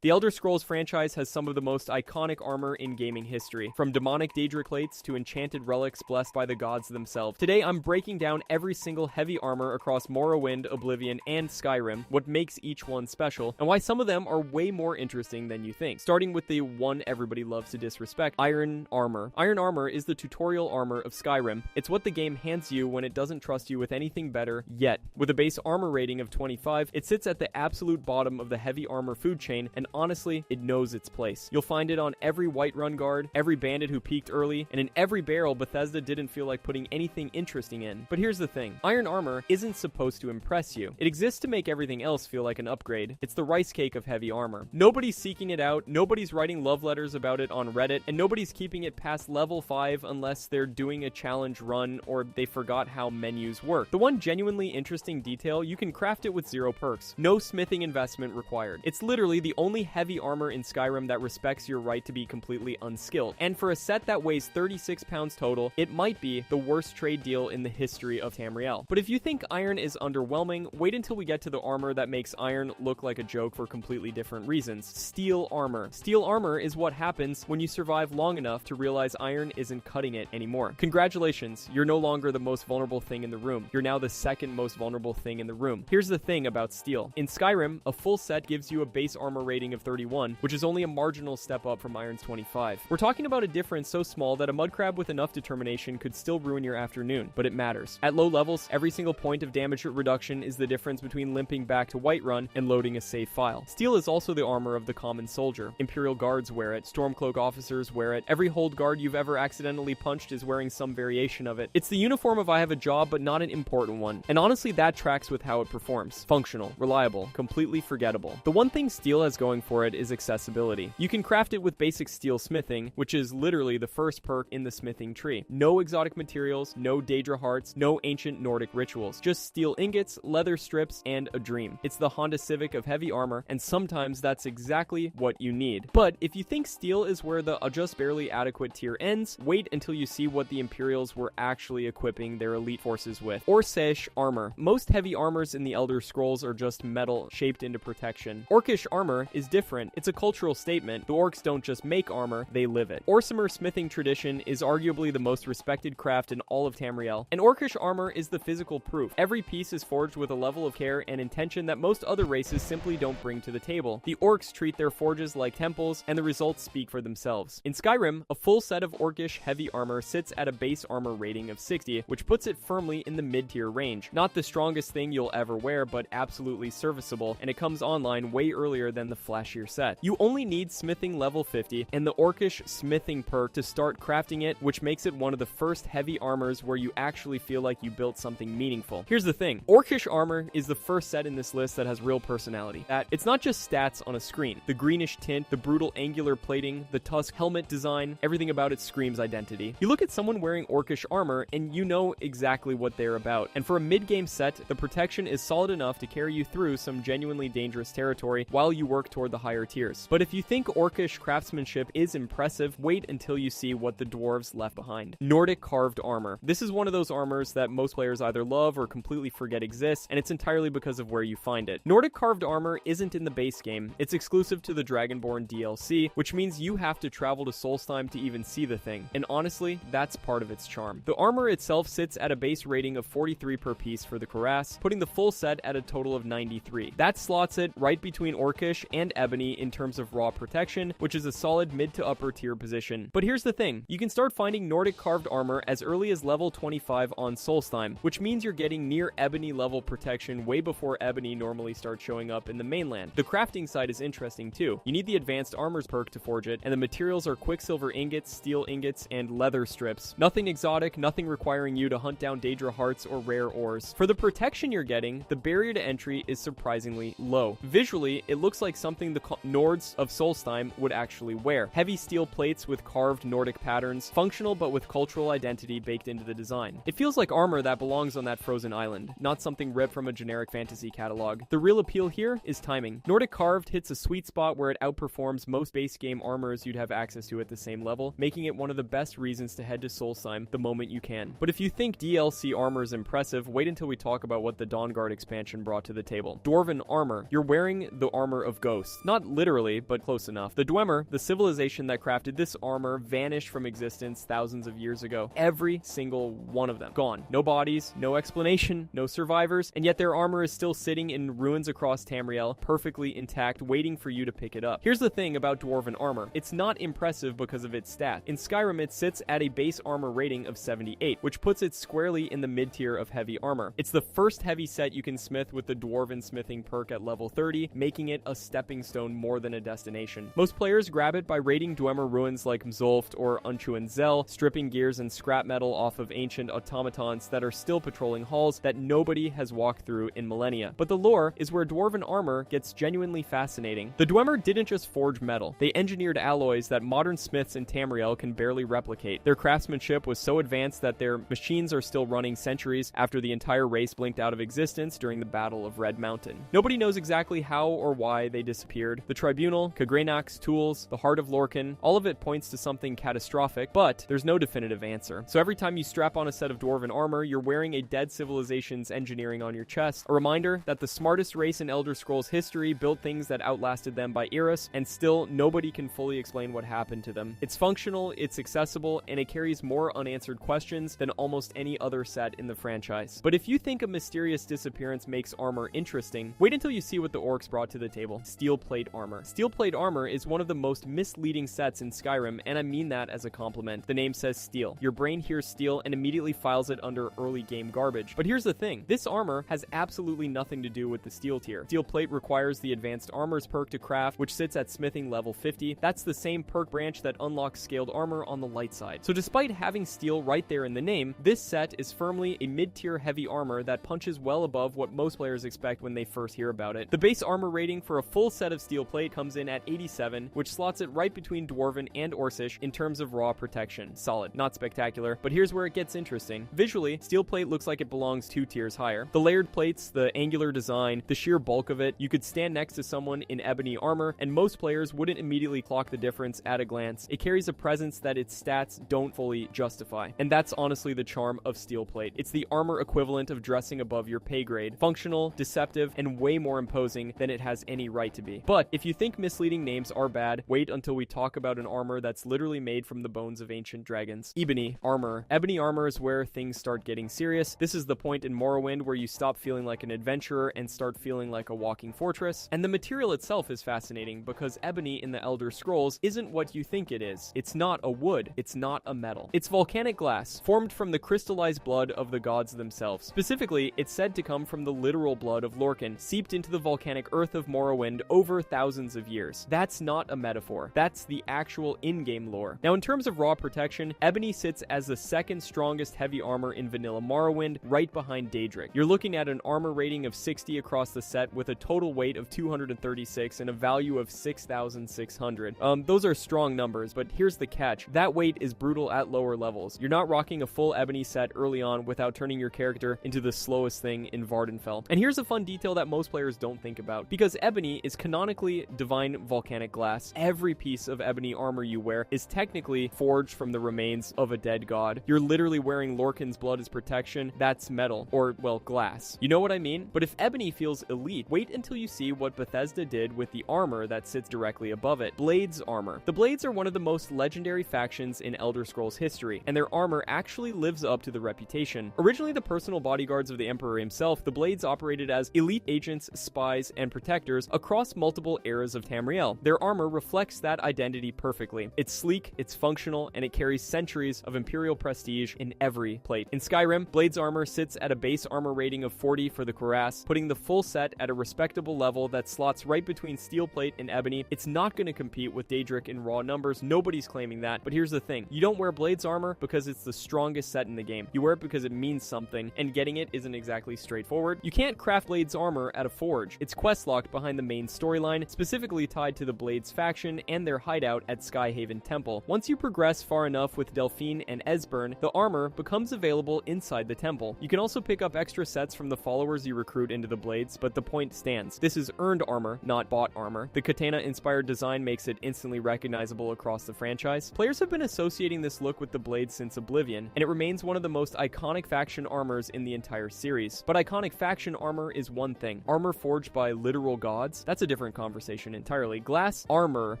The Elder Scrolls franchise has some of the most iconic armor in gaming history, from demonic Daedra plates to enchanted relics blessed by the gods themselves. Today, I'm breaking down every single heavy armor across Morrowind, Oblivion, and Skyrim, what makes each one special, and why some of them are way more interesting than you think. Starting with the one everybody loves to disrespect, Iron Armor. Iron Armor is the tutorial armor of Skyrim. It's what the game hands you when it doesn't trust you with anything better yet. With a base armor rating of 25, it sits at the absolute bottom of the heavy armor food chain, and honestly, it knows its place. You'll find it on every Whiterun guard, every bandit who peaked early, and in every barrel Bethesda didn't feel like putting anything interesting in. But here's the thing, Iron Armor isn't supposed to impress you. It exists to make everything else feel like an upgrade. It's the rice cake of heavy armor. Nobody's seeking it out, nobody's writing love letters about it on Reddit, and nobody's keeping it past level 5 unless they're doing a challenge run or they forgot how menus work. The one genuinely interesting detail, you can craft it with 0 perks. No smithing investment required. It's literally the only heavy armor in Skyrim that respects your right to be completely unskilled. And for a set that weighs 36 pounds total, it might be the worst trade deal in the history of Tamriel. But if you think iron is underwhelming, wait until we get to the armor that makes iron look like a joke for completely different reasons. Steel armor. Steel armor is what happens when you survive long enough to realize iron isn't cutting it anymore. Congratulations, you're no longer the most vulnerable thing in the room. You're now the second most vulnerable thing in the room. Here's the thing about steel. In Skyrim, a full set gives you a base armor rating of 31, which is only a marginal step up from Iron's 25. We're talking about a difference so small that a mudcrab with enough determination could still ruin your afternoon, but it matters. At low levels, every single point of damage reduction is the difference between limping back to Whiterun and loading a save file. Steel is also the armor of the common soldier. Imperial guards wear it, Stormcloak officers wear it, every hold guard you've ever accidentally punched is wearing some variation of it. It's the uniform of I have a job, but not an important one. And honestly, that tracks with how it performs. Functional, reliable, completely forgettable. The one thing steel has going for it is accessibility. You can craft it with basic steel smithing, which is literally the first perk in the smithing tree. No exotic materials, no Daedra hearts, no ancient Nordic rituals. Just steel ingots, leather strips, and a dream. It's the Honda Civic of heavy armor, and sometimes that's exactly what you need. But if you think steel is where the just barely adequate tier ends, wait until you see what the Imperials were actually equipping their elite forces with. Orcish armor. Most heavy armors in the Elder Scrolls are just metal shaped into protection. Orcish armor is different. It's a cultural statement. The orcs don't just make armor, they live it. Orsimer smithing tradition is arguably the most respected craft in all of Tamriel, and Orcish armor is the physical proof. Every piece is forged with a level of care and intention that most other races simply don't bring to the table. The orcs treat their forges like temples, and the results speak for themselves. In Skyrim, a full set of Orcish heavy armor sits at a base armor rating of 60, which puts it firmly in the mid-tier range. Not the strongest thing you'll ever wear, but absolutely serviceable, and it comes online way earlier than the flashier set. You only need smithing level 50 and the Orcish smithing perk to start crafting it, which makes it one of the first heavy armors where you actually feel like you built something meaningful. Here's the thing, Orcish armor is the first set in this list that has real personality. That it's not just stats on a screen. The greenish tint, the brutal angular plating, the tusk helmet design, everything about it screams identity. You look at someone wearing Orcish armor and you know exactly what they're about. And for a mid-game set, the protection is solid enough to carry you through some genuinely dangerous territory while you work toward the higher tiers. But if you think Orcish craftsmanship is impressive, wait until you see what the dwarves left behind. Nordic carved armor. This is one of those armors that most players either love or completely forget exists, and it's entirely because of where you find it. Nordic carved armor isn't in the base game. It's exclusive to the Dragonborn DLC, which means you have to travel to Solstheim to even see the thing. And honestly, that's part of its charm. The armor itself sits at a base rating of 43 per piece for the cuirass, putting the full set at a total of 93. That slots it right between Orcish and Ebony in terms of raw protection, which is a solid mid to upper tier position. But here's the thing, you can start finding Nordic carved armor as early as level 25 on Solstheim, which means you're getting near Ebony level protection way before Ebony normally starts showing up in the mainland. The crafting side is interesting too. You need the advanced armors perk to forge it, and the materials are quicksilver ingots, steel ingots, and leather strips. Nothing exotic, nothing requiring you to hunt down Daedra hearts or rare ores. For the protection you're getting, the barrier to entry is surprisingly low. Visually, it looks like something the Nords of Solstheim would actually wear. Heavy steel plates with carved Nordic patterns, functional but with cultural identity baked into the design. It feels like armor that belongs on that frozen island, not something ripped from a generic fantasy catalog. The real appeal here is timing. Nordic carved hits a sweet spot where it outperforms most base game armors you'd have access to at the same level, making it one of the best reasons to head to Solstheim the moment you can. But if you think DLC armor is impressive, wait until we talk about what the Dawnguard expansion brought to the table. Dwarven armor. You're wearing the armor of ghosts. Almost. Not literally, but close enough. The Dwemer, the civilization that crafted this armor, vanished from existence thousands of years ago. Every single one of them. Gone. No bodies, no explanation, no survivors, and yet their armor is still sitting in ruins across Tamriel, perfectly intact, waiting for you to pick it up. Here's the thing about Dwarven armor. It's not impressive because of its stat. In Skyrim, it sits at a base armor rating of 78, which puts it squarely in the mid-tier of heavy armor. It's the first heavy set you can smith with the Dwarven smithing perk at level 30, making it a stepping stone more than a destination. Most players grab it by raiding Dwemer ruins like Mzulft or Unchuan Zel, stripping gears and scrap metal off of ancient automatons that are still patrolling halls that nobody has walked through in millennia. But the lore is where Dwarven armor gets genuinely fascinating. The Dwemer didn't just forge metal. They engineered alloys that modern smiths in Tamriel can barely replicate. Their craftsmanship was so advanced that their machines are still running centuries after the entire race blinked out of existence during the Battle of Red Mountain. Nobody knows exactly how or why they disappeared. The Tribunal, Kagrenak's tools, the Heart of Lorkhan, all of it points to something catastrophic, but there's no definitive answer. So every time you strap on a set of Dwarven armor, you're wearing a dead civilization's engineering on your chest, a reminder that the smartest race in Elder Scrolls history built things that outlasted them by eras, and still nobody can fully explain what happened to them. It's functional, it's accessible, and it carries more unanswered questions than almost any other set in the franchise. But if you think a mysterious disappearance makes armor interesting, wait until you see what the orcs brought to the table. Steel plate armor. Steel plate armor is one of the most misleading sets in Skyrim, and I mean that as a compliment. The name says steel. Your brain hears steel and immediately files it under early game garbage. But here's the thing. This armor has absolutely nothing to do with the steel tier. Steel plate requires the advanced armors perk to craft, which sits at smithing level 50. That's the same perk branch that unlocks scaled armor on the light side. So despite having steel right there in the name, this set is firmly a mid-tier heavy armor that punches well above what most players expect when they first hear about it. The base armor rating for a full set of steel plate comes in at 87, which slots it right between Dwarven and Orcish in terms of raw protection. Solid, not spectacular, but here's where it gets interesting. Visually, steel plate looks like it belongs 2 tiers higher. The layered plates, the angular design, the sheer bulk of it, you could stand next to someone in ebony armor, and most players wouldn't immediately clock the difference at a glance. It carries a presence that its stats don't fully justify, and that's honestly the charm of steel plate. It's the armor equivalent of dressing above your pay grade. Functional, deceptive, and way more imposing than it has any right to be. But if you think misleading names are bad, wait until we talk about an armor that's literally made from the bones of ancient dragons. Ebony armor. Ebony armor is where things start getting serious. This is the point in Morrowind where you stop feeling like an adventurer and start feeling like a walking fortress. And the material itself is fascinating because ebony in the Elder Scrolls isn't what you think it is. It's not a wood. It's not a metal. It's volcanic glass, formed from the crystallized blood of the gods themselves. Specifically, it's said to come from the literal blood of Lorkhan, seeped into the volcanic earth of Morrowind over thousands of years. That's not a metaphor. That's the actual in-game lore. Now, in terms of raw protection, ebony sits as the second strongest heavy armor in vanilla Morrowind, right behind Daedric. You're looking at an armor rating of 60 across the set with a total weight of 236 and a value of 6,600. Those are strong numbers, but here's the catch. That weight is brutal at lower levels. You're not rocking a full ebony set early on without turning your character into the slowest thing in Vardenfell. And here's a fun detail that most players don't think about. Because ebony is canonically divine volcanic glass, every piece of ebony armor you wear is technically forged from the remains of a dead god. You're literally wearing Lorkhan's blood as protection. That's metal, or, well, glass. You know what I mean? But if ebony feels elite, wait until you see what Bethesda did with the armor that sits directly above it. Blades armor. The Blades are one of the most legendary factions in Elder Scrolls history, and their armor actually lives up to the reputation. Originally the personal bodyguards of the Emperor himself, the Blades operated as elite agents, spies, and protectors across multiple eras of Tamriel. Their armor reflects that identity perfectly. It's sleek, it's functional, and it carries centuries of Imperial prestige in every plate. In Skyrim, Blades armor sits at a base armor rating of 40 for the cuirass, putting the full set at a respectable level that slots right between steel plate and ebony. It's not going to compete with Daedric in raw numbers. Nobody's claiming that. But here's the thing. You don't wear Blades armor because it's the strongest set in the game. You wear it because it means something, and getting it isn't exactly straightforward. You can't craft Blades armor at a forge. It's quest locked behind the main storyline, specifically tied to the Blades faction and their hideout at Skyhaven Temple. Once you progress far enough with Delphine and Esbern, the armor becomes available inside the temple. You can also pick up extra sets from the followers you recruit into the Blades, but the point stands. This is earned armor, not bought armor. The katana-inspired design makes it instantly recognizable across the franchise. Players have been associating this look with the Blades since Oblivion, and it remains one of the most iconic faction armors in the entire series. But iconic faction armor is one thing. Armor forged by literal gods? That's a different different conversation entirely. Glass armor.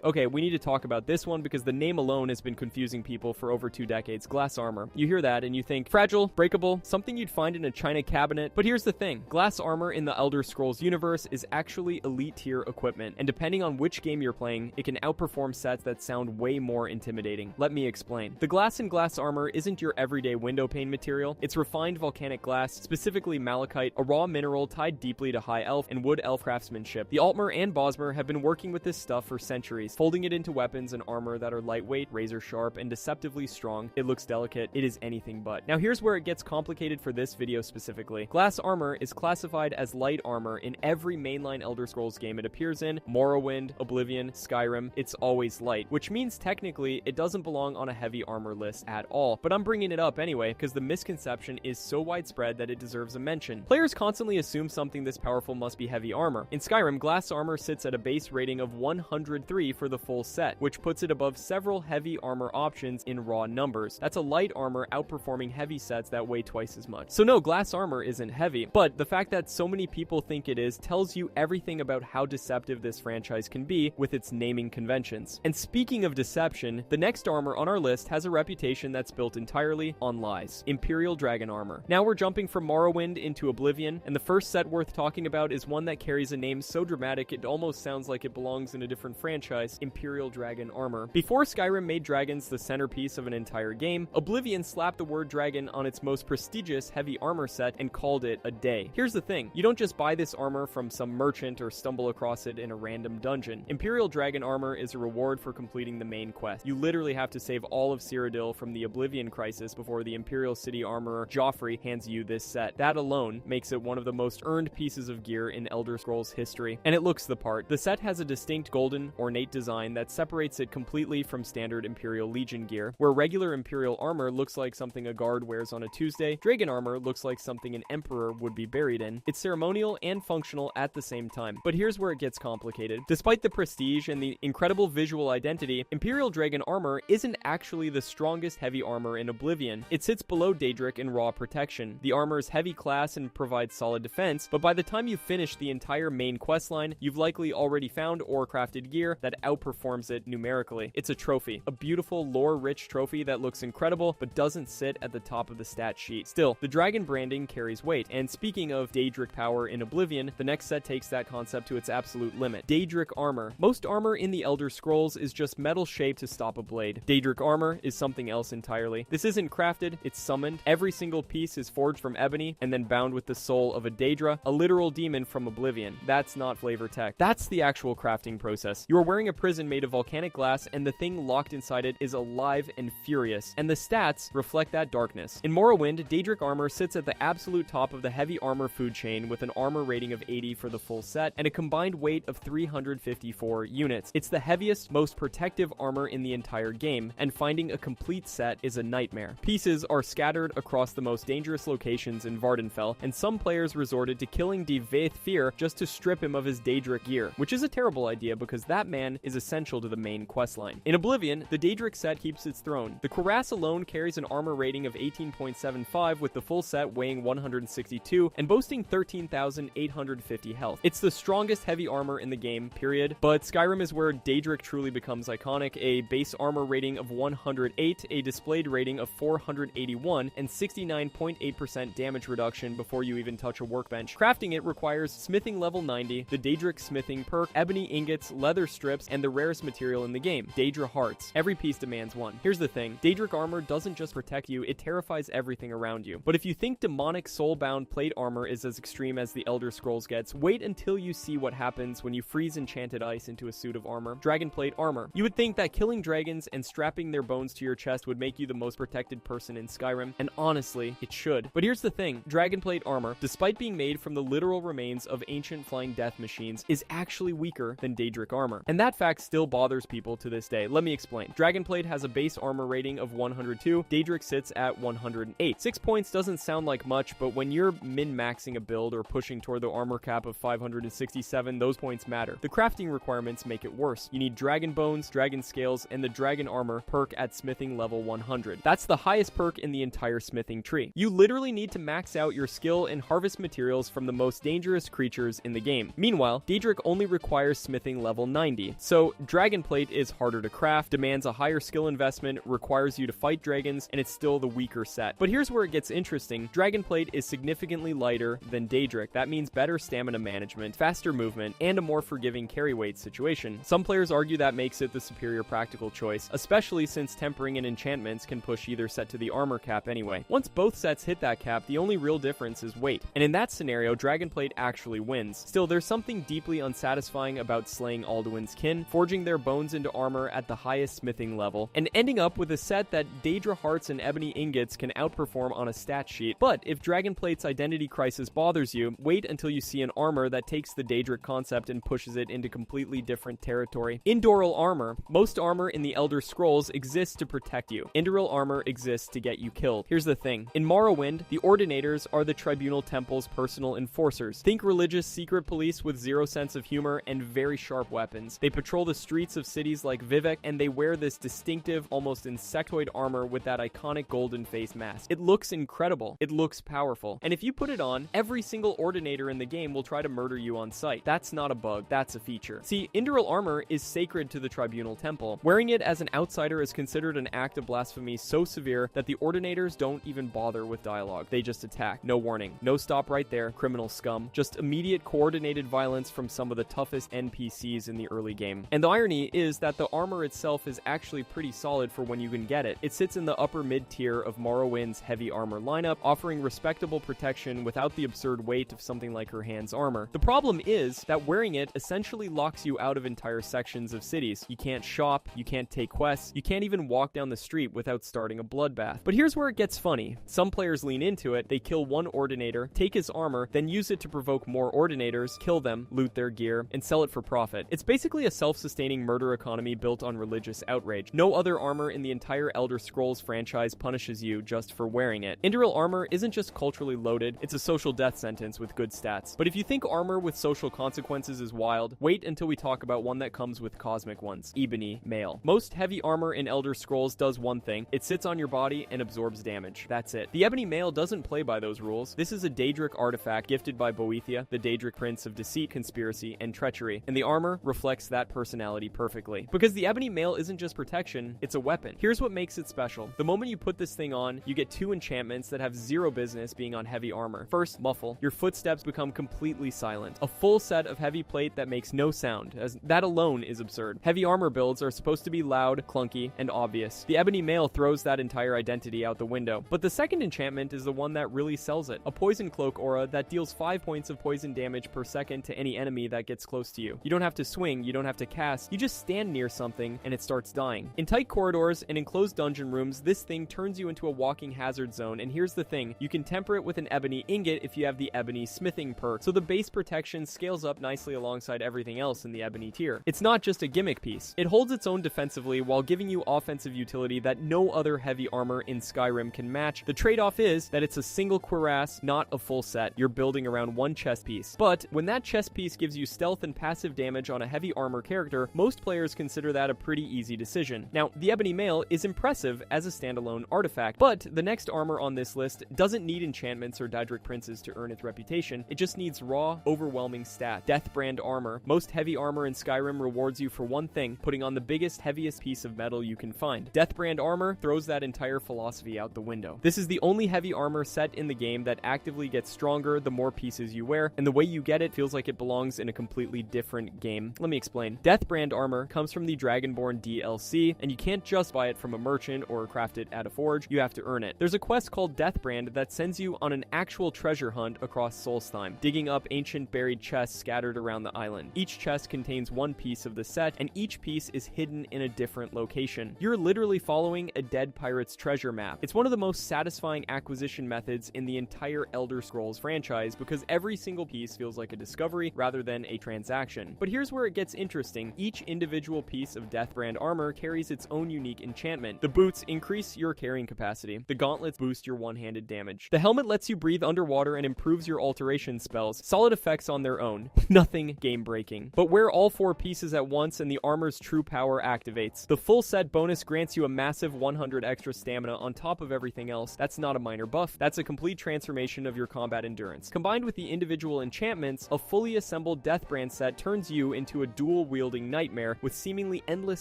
Okay, we need to talk about this one because the name alone has been confusing people for over 2 decades. Glass armor. You hear that and you think fragile, breakable, something you'd find in a china cabinet. But here's the thing. Glass armor in the Elder Scrolls universe is actually elite tier equipment, and depending on which game you're playing, it can outperform sets that sound way more intimidating. Let me explain. The glass in glass armor isn't your everyday window pane material. It's refined volcanic glass, specifically malachite, a raw mineral tied deeply to high elf and wood elf craftsmanship. The Altmer and Bosmer have been working with this stuff for centuries, folding it into weapons and armor that are lightweight, razor sharp, and deceptively strong. It looks delicate. It is anything but. Now here's where it gets complicated for this video specifically. Glass armor is classified as light armor in every mainline Elder Scrolls game it appears in. Morrowind, Oblivion, Skyrim, it's always light, which means technically it doesn't belong on a heavy armor list at all. But I'm bringing it up anyway because the misconception is so widespread that it deserves a mention. Players constantly assume something this powerful must be heavy armor. In Skyrim, glass armor sits at a base rating of 103 for the full set, which puts it above several heavy armor options in raw numbers. That's a light armor outperforming heavy sets that weigh twice as much. So no, glass armor isn't heavy, but the fact that so many people think it is tells you everything about how deceptive this franchise can be with its naming conventions. And speaking of deception, the next armor on our list has a reputation that's built entirely on lies. Imperial Dragon armor. Now we're jumping from Morrowind into Oblivion, and the first set worth talking about is one that carries a name so dramatic it almost sounds like it belongs in a different franchise: Imperial Dragon armor. Before Skyrim made dragons the centerpiece of an entire game, Oblivion slapped the word dragon on its most prestigious heavy armor set and called it a day. Here's the thing, you don't just buy this armor from some merchant or stumble across it in a random dungeon. Imperial Dragon armor is a reward for completing the main quest. You literally have to save all of Cyrodiil from the Oblivion crisis before the Imperial City armorer Joffrey hands you this set. That alone makes it one of the most earned pieces of gear in Elder Scrolls history, and it looks the part. The set has a distinct golden, ornate design that separates it completely from standard Imperial Legion gear. Where regular Imperial armor looks like something a guard wears on a Tuesday, Dragon armor looks like something an emperor would be buried in. It's ceremonial and functional at the same time. But here's where it gets complicated. Despite the prestige and the incredible visual identity, Imperial Dragon armor isn't actually the strongest heavy armor in Oblivion. It sits below Daedric in raw protection. The armor is heavy class and provides solid defense, but by the time you finish the entire main questline, you've likely already found or crafted gear that outperforms it numerically. It's a trophy, a beautiful lore-rich trophy that looks incredible but doesn't sit at the top of the stat sheet. Still, the dragon branding carries weight, and speaking of Daedric power in Oblivion, the next set takes that concept to its absolute limit. Daedric armor. Most armor in the Elder Scrolls is just metal shaped to stop a blade. Daedric armor is something else entirely. This isn't crafted, it's summoned. Every single piece is forged from ebony and then bound with the soul of a Daedra, a literal demon from Oblivion. That's not flavor tech. That's the actual crafting process. You are wearing a prison made of volcanic glass, and the thing locked inside it is alive and furious, and the stats reflect that darkness. In Morrowind, Daedric armor sits at the absolute top of the heavy armor food chain with an armor rating of 80 for the full set and a combined weight of 354 units. It's the heaviest, most protective armor in the entire game, and finding a complete set is a nightmare. Pieces are scattered across the most dangerous locations in Vardenfell, and some players resorted to killing Die Vaeth'Fir just to strip him of his Daedric gear, which is a terrible idea because that man is essential to the main questline. In Oblivion, the Daedric set keeps its throne. The cuirass alone carries an armor rating of 18.75 with the full set weighing 162 and boasting 13,850 health. It's the strongest heavy armor in the game, period, but Skyrim is where Daedric truly becomes iconic. A base armor rating of 108, a displayed rating of 481, and 69.8% damage reduction before you even touch a workbench. Crafting it requires smithing level 90, the Daedric smithing perk, ebony ingots, leather strips, and the rarest material in the game, Daedra hearts. Every piece demands one. Here's the thing, Daedric armor doesn't just protect you, it terrifies everything around you. But if you think demonic soul-bound plate armor is as extreme as the Elder Scrolls gets, wait until you see what happens when you freeze enchanted ice into a suit of armor. Dragon plate armor. You would think that killing dragons and strapping their bones to your chest would make you the most protected person in Skyrim, and honestly, it should. But here's the thing, dragon plate armor, despite being made from the literal remains of ancient flying death machines, is actually weaker than Daedric armor. And that fact still bothers people to this day. Let me explain. Dragonplate has a base armor rating of 102, Daedric sits at 108. 6 points doesn't sound like much, but when you're min-maxing a build or pushing toward the armor cap of 567, those points matter. The crafting requirements make it worse. You need dragon bones, dragon scales, and the dragon armor perk at smithing level 100. That's the highest perk in the entire smithing tree. You literally need to max out your skill and harvest materials from the most dangerous creatures in the game. Meanwhile, Daedric Daedric only requires smithing level 90, so Dragonplate is harder to craft, demands a higher skill investment, requires you to fight dragons, and it's still the weaker set. But here's where it gets interesting. Dragonplate is significantly lighter than Daedric. That means better stamina management, faster movement, and a more forgiving carry weight situation. Some players argue that makes it the superior practical choice, especially since tempering and enchantments can push either set to the armor cap anyway. Once both sets hit that cap, the only real difference is weight. And in that scenario, Dragonplate actually wins. Still, there's something deeply unsatisfying about slaying Alduin's kin, forging their bones into armor at the highest smithing level, and ending up with a set that Daedra hearts and ebony ingots can outperform on a stat sheet. But if Dragonplate's identity crisis bothers you, wait until you see an armor that takes the Daedric concept and pushes it into completely different territory. Indoril armor. Most armor in the Elder Scrolls exists to protect you. Indoril armor exists to get you killed. Here's the thing. In Morrowind, the Ordinators are the Tribunal Temple's personal enforcers. Think religious secret police with zero sense of humor and very sharp weapons. They patrol the streets of cities like Vivec, and they wear this distinctive, almost insectoid armor with that iconic golden face mask. It looks incredible. It looks powerful. And if you put it on, every single Ordinator in the game will try to murder you on sight. That's not a bug. That's a feature. See, Indoril armor is sacred to the Tribunal Temple. Wearing it as an outsider is considered an act of blasphemy so severe that the Ordinators don't even bother with dialogue. They just attack. No warning. No stop right there, criminal scum. Just immediate coordinated violence from some of the toughest NPCs in the early game. And the irony is that the armor itself is actually pretty solid for when you can get it. It sits in the upper mid-tier of Morrowind's heavy armor lineup, offering respectable protection without the absurd weight of something like her hand's armor. The problem is that wearing it essentially locks you out of entire sections of cities. You can't shop, you can't take quests, you can't even walk down the street without starting a bloodbath. But here's where it gets funny. Some players lean into it, they kill one Ordinator, take his armor, then use it to provoke more Ordinators, kill them, loot their gear, and sell it for profit. It's basically a self-sustaining murder economy built on religious outrage. No other armor in the entire Elder Scrolls franchise punishes you just for wearing it. Indoril armor isn't just culturally loaded, it's a social death sentence with good stats. But if you think armor with social consequences is wild, wait until we talk about one that comes with cosmic ones. Ebony Mail. Most heavy armor in Elder Scrolls does one thing. It sits on your body and absorbs damage. That's it. The Ebony Mail doesn't play by those rules. This is a Daedric artifact gifted by Boethia, the Daedric prince of deceit, conspiracy, and treachery, and the armor reflects that personality perfectly. Because the Ebony Mail isn't just protection, it's a weapon. Here's what makes it special. The moment you put this thing on, you get two enchantments that have zero business being on heavy armor. First, Muffle. Your footsteps become completely silent. A full set of heavy plate that makes no sound, as that alone is absurd. Heavy armor builds are supposed to be loud, clunky, and obvious. The Ebony Mail throws that entire identity out the window. But the second enchantment is the one that really sells it. A Poison Cloak aura that deals 5 points of poison damage per second to any enemy that gets close to you. You don't have to swing, you don't have to cast, you just stand near something and it starts dying. In tight corridors and enclosed dungeon rooms, this thing turns you into a walking hazard zone, and here's the thing, you can temper it with an ebony ingot if you have the ebony smithing perk, so the base protection scales up nicely alongside everything else in the ebony tier. It's not just a gimmick piece. It holds its own defensively while giving you offensive utility that no other heavy armor in Skyrim can match. The trade-off is that it's a single cuirass, not a full set. You're building around one chest piece. But when that chest piece gives you stealth and passive damage on a heavy armor character, most players consider that a pretty easy decision. Now, the Ebony Mail is impressive as a standalone artifact, but the next armor on this list doesn't need enchantments or Daedric princes to earn its reputation. It just needs raw, overwhelming stat. Deathbrand armor. Most heavy armor in Skyrim rewards you for one thing, putting on the biggest, heaviest piece of metal you can find. Deathbrand armor throws that entire philosophy out the window. This is the only heavy armor set in the game that actively gets stronger the more pieces you wear, and the way you get it feels like it belongs in a completely different game. Let me explain. Deathbrand armor comes from the Dragonborn DLC, and you can't just buy it from a merchant or craft it at a forge, you have to earn it. There's a quest called Deathbrand that sends you on an actual treasure hunt across Solstheim, digging up ancient buried chests scattered around the island. Each chest contains one piece of the set, and each piece is hidden in a different location. You're literally following a dead pirate's treasure map. It's one of the most satisfying acquisition methods in the entire Elder Scrolls franchise because every single piece feels like a discovery rather than a transaction. But here's where it gets interesting. Each individual piece of Deathbrand armor carries its own unique enchantment. The boots increase your carrying capacity. The gauntlets boost your one-handed damage. The helmet lets you breathe underwater and improves your alteration spells. Solid effects on their own. Nothing game-breaking. But wear all 4 pieces at once and the armor's true power activates. The full set bonus grants you a massive 100 extra stamina on top of everything else. That's not a minor buff. That's a complete transformation of your combat endurance. Combined with the individual enchantments, a fully assembled single Deathbrand set turns you into a dual-wielding nightmare with seemingly endless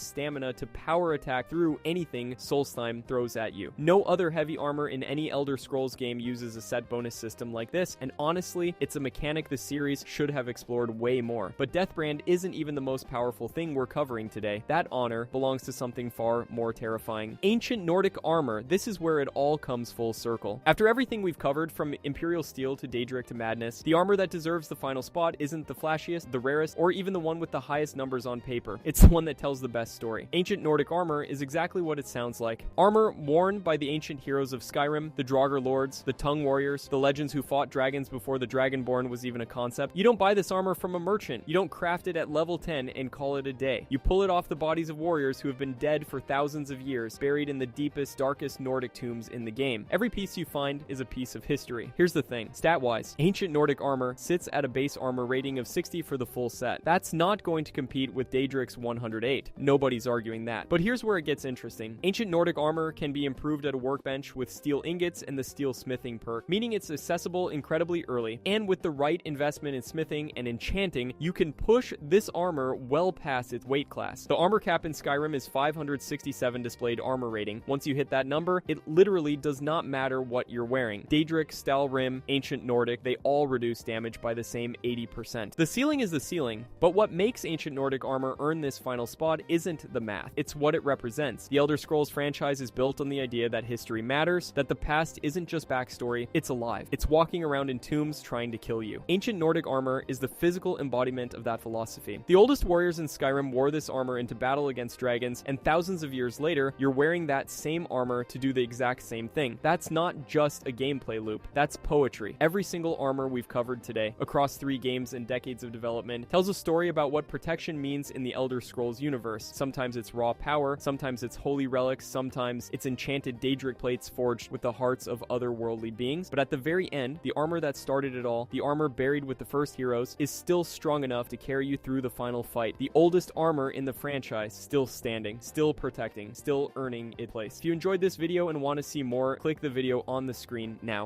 stamina to power attack through anything Solstheim throws at you. No other heavy armor in any Elder Scrolls game uses a set bonus system like this, and honestly, it's a mechanic the series should have explored way more. But Deathbrand isn't even the most powerful thing we're covering today. That honor belongs to something far more terrifying. Ancient Nordic armor. This is where it all comes full circle. After everything we've covered, from Imperial Steel to Daedric to Madness, the armor that deserves the final spot isn't the flashiest, the rarest, or even the one with the highest numbers on paper. It's the one that tells the best story. Ancient Nordic armor is exactly what it sounds like. Armor worn by the ancient heroes of Skyrim, the Draugr Lords, the Tongue Warriors, the legends who fought dragons before the Dragonborn was even a concept. You don't buy this armor from a merchant. You don't craft it at level 10 and call it a day. You pull it off the bodies of warriors who have been dead for thousands of years, buried in the deepest, darkest Nordic tombs in the game. Every piece you find is a piece of history. Here's the thing, stat-wise, Ancient Nordic armor sits at a base armor rating of 60 for the full set. That's not going to compete with Daedric's 108. Nobody's arguing that. But here's where it gets interesting. Ancient Nordic armor can be improved at a workbench with steel ingots and the steel smithing perk, meaning it's accessible incredibly early, and with the right investment in smithing and enchanting, you can push this armor well past its weight class. The armor cap in Skyrim is 567 displayed armor rating. Once you hit that number, it literally does not matter what you're wearing. Daedric, Stalrim, Ancient Nordic, they all reduce damage by the same 80%. The ceiling is the ceiling, but what makes Ancient Nordic armor earn this final spot isn't the math, it's what it represents. The Elder Scrolls franchise is built on the idea that history matters, that the past isn't just backstory, it's alive. It's walking around in tombs trying to kill you. Ancient Nordic armor is the physical embodiment of that philosophy. The oldest warriors in Skyrim wore this armor into battle against dragons, and thousands of years later, you're wearing that same armor to do the exact same thing. That's not just a gameplay loop, that's poetry. Every single armor we've covered today, across 3 games and decades of development, tells a story about what protection means in the Elder Scrolls universe. Sometimes it's raw power, sometimes it's holy relics, sometimes it's enchanted Daedric plates forged with the hearts of otherworldly beings, but at the very end, the armor that started it all, the armor buried with the first heroes, is still strong enough to carry you through the final fight. The oldest armor in the franchise, still standing, still protecting, still earning its place. If you enjoyed this video and want to see more, click the video on the screen now.